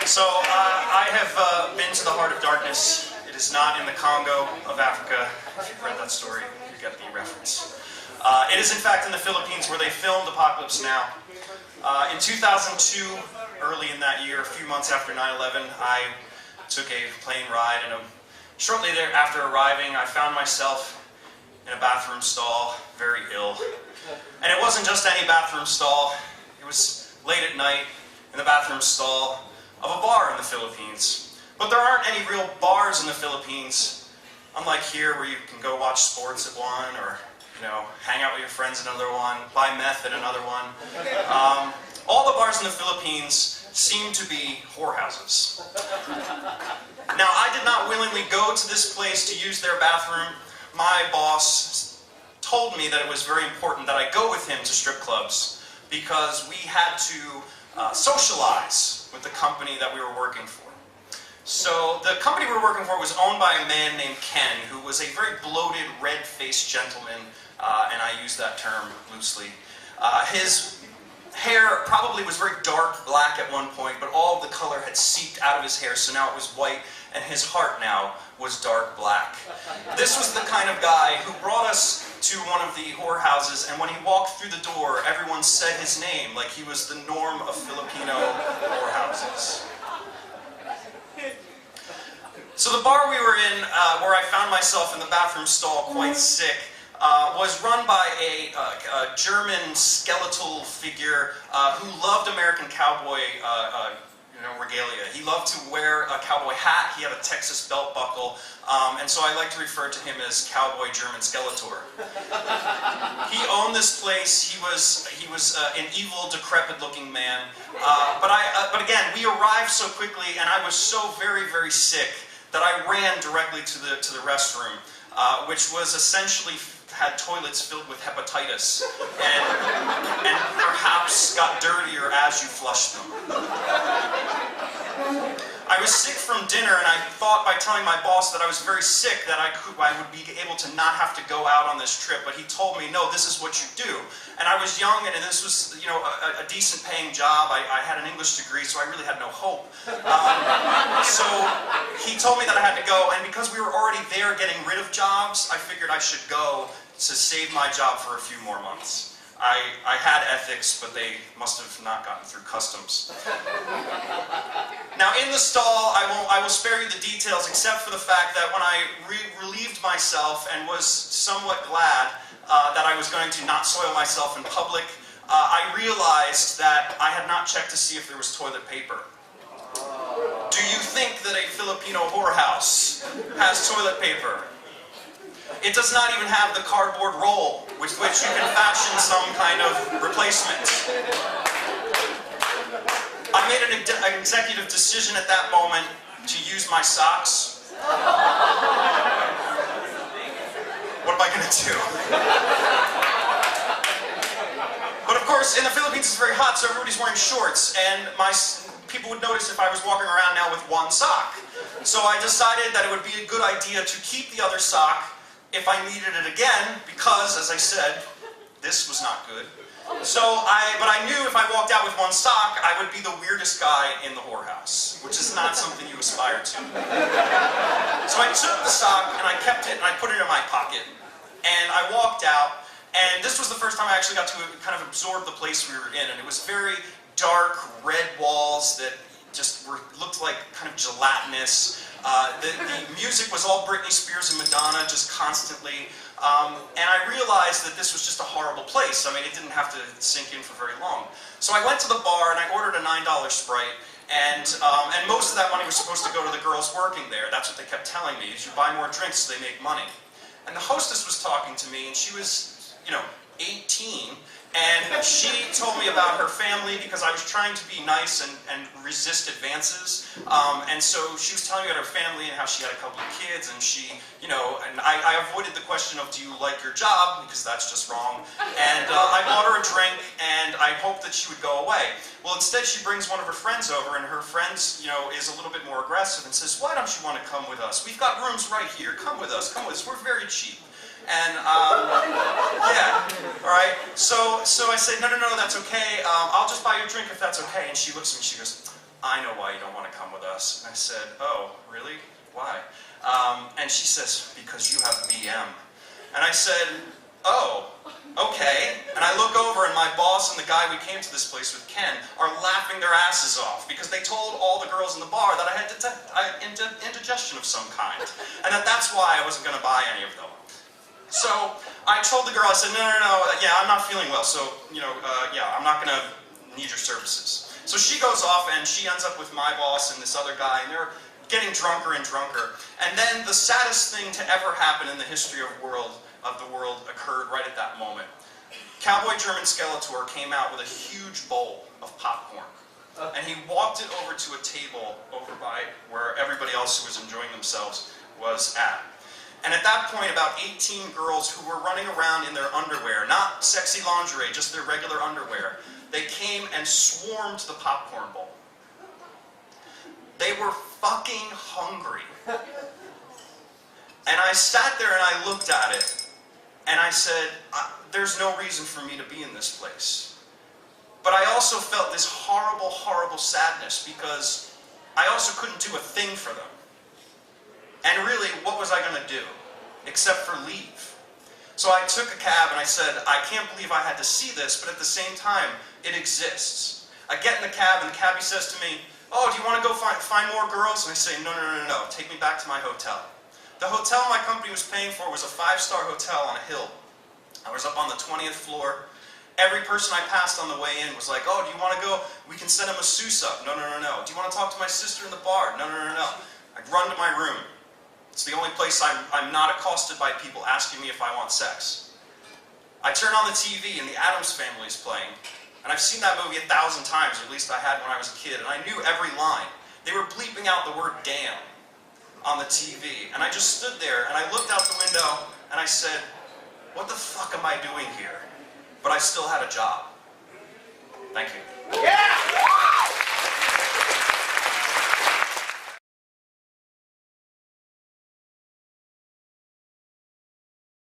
So I have been to the heart of darkness. It is not in the Congo of Africa. If you've read that story, you get the reference. It is in fact in the Philippines, where they filmed Apocalypse Now. In 2002, early in that year, a few months after 9/11, I took a plane ride, and shortly thereafter arriving, I found myself in a bathroom stall, very ill. And it wasn't just any bathroom stall. It was late at night in the bathroom stall of a bar in the Philippines. But there aren't any real bars in the Philippines, unlike here where you can go watch sports at one, or hang out with your friends at another one, buy meth at another one. All the bars in the Philippines seem to be whorehouses. Now, I did not willingly go to this place to use their bathroom. My boss told me that it was very important that I go with him to strip clubs because we had to socialize with the company that we were working for. So the company we were working for was owned by a man named Ken, who was a very bloated, red-faced gentleman, and I use that term loosely. His hair probably was very dark black at one point, but all of the color had seeped out of his hair, so now it was white, and his heart now was dark black. This was the kind of guy who brought us to one of the whorehouses, and when he walked through the door, everyone said his name like he was the norm of Filipino whorehouses. So the bar we were in, where I found myself in the bathroom stall quite sick, was run by a German skeletal figure who loved American cowboy regalia. He loved to wear a cowboy hat. He had a Texas belt buckle, and so I like to refer to him as Cowboy German Skeletor. He owned this place. He was an evil, decrepit-looking man. But again, we arrived so quickly, and I was so very, very sick that I ran directly to the restroom, which was essentially had toilets filled with hepatitis, and perhaps got dirtier as you flushed them. I was sick from dinner, and I thought by telling my boss that I was very sick that I would be able to not have to go out on this trip, but he told me, no, this is what you do. And I was young, and this was a decent paying job. I had an English degree, so I really had no hope. So he told me that I had to go, and because we were already there getting rid of jobs, I figured I should go to save my job for a few more months. I had ethics, but they must have not gotten through customs. Now, in the stall, I will spare you the details, except for the fact that when I relieved myself and was somewhat glad that I was going to not soil myself in public, I realized that I had not checked to see if there was toilet paper. Do you think that a Filipino whorehouse has toilet paper? It does not even have the cardboard roll with which you can fashion some kind of replacement. I made an executive decision at that moment to use my socks. What am I going to do? But of course, in the Philippines it's very hot, so everybody's wearing shorts, and people would notice if I was walking around now with one sock. So I decided that it would be a good idea to keep the other sock if I needed it again, because, as I said, this was not good. But I knew if I walked out with one sock, I would be the weirdest guy in the whorehouse, which is not something you aspire to. So I took the sock, and I kept it, and I put it in my pocket. And I walked out, and this was the first time I actually got to kind of absorb the place we were in, and it was very dark, red walls that just looked like kind of gelatinous. The music was all Britney Spears and Madonna, just constantly. And I realized that this was just a horrible place. I mean, it didn't have to sink in for very long. So I went to the bar and I ordered a $9 Sprite. And most of that money was supposed to go to the girls working there. That's what they kept telling me, is you buy more drinks so they make money. And the hostess was talking to me, and she was, 18. And she told me about her family because I was trying to be nice and resist advances. And so she was telling me about her family and how she had a couple of kids, and and I avoided the question of, do you like your job? Because that's just wrong. And I bought her a drink, and I hoped that she would go away. Well, instead she brings one of her friends over, and her friend, is a little bit more aggressive and says, why don't you want to come with us? We've got rooms right here. Come with us. We're very cheap. And, yeah, all right. So I said, no, that's okay. I'll just buy you a drink if that's okay. And she looks at me, she goes, I know why you don't want to come with us. And I said, oh, really? Why? And she says, because you have BM. And I said, oh, okay. And I look over and my boss and the guy we came to this place with, Ken, are laughing their asses off because they told all the girls in the bar that I had indigestion of some kind. And that's why I wasn't going to buy any of them. So I told the girl, I said, no, yeah, I'm not feeling well, so, yeah, I'm not going to need your services. So she goes off and she ends up with my boss and this other guy, and they're getting drunker and drunker. And then the saddest thing to ever happen in the history of the world occurred right at that moment. Cowboy German Skeletor came out with a huge bowl of popcorn. And he walked it over to a table over by where everybody else who was enjoying themselves was at. And at that point, about 18 girls who were running around in their underwear, not sexy lingerie, just their regular underwear, they came and swarmed the popcorn bowl. They were fucking hungry. And I sat there and I looked at it, and I said, there's no reason for me to be in this place. But I also felt this horrible, horrible sadness because I also couldn't do a thing for them. And really, what was I going to do? Except for leave. So I took a cab and I said, I can't believe I had to see this, but at the same time, it exists. I get in the cab and the cabbie says to me, oh, do you want to go find more girls? And I say, no, take me back to my hotel. The hotel my company was paying for was a 5-star hotel on a hill. I was up on the 20th floor. Every person I passed on the way in was like, oh, do you want to go? We can set a masseuse up. No. Do you want to talk to my sister in the bar? No. I'd run to my room. It's the only place I'm not accosted by people asking me if I want sex. I turn on the TV and the Addams Family is playing. And I've seen that movie 1,000 times, or at least I had when I was a kid, and I knew every line. They were bleeping out the word damn on the TV. And I just stood there and I looked out the window and I said, what the fuck am I doing here? But I still had a job. Thank you. Yeah!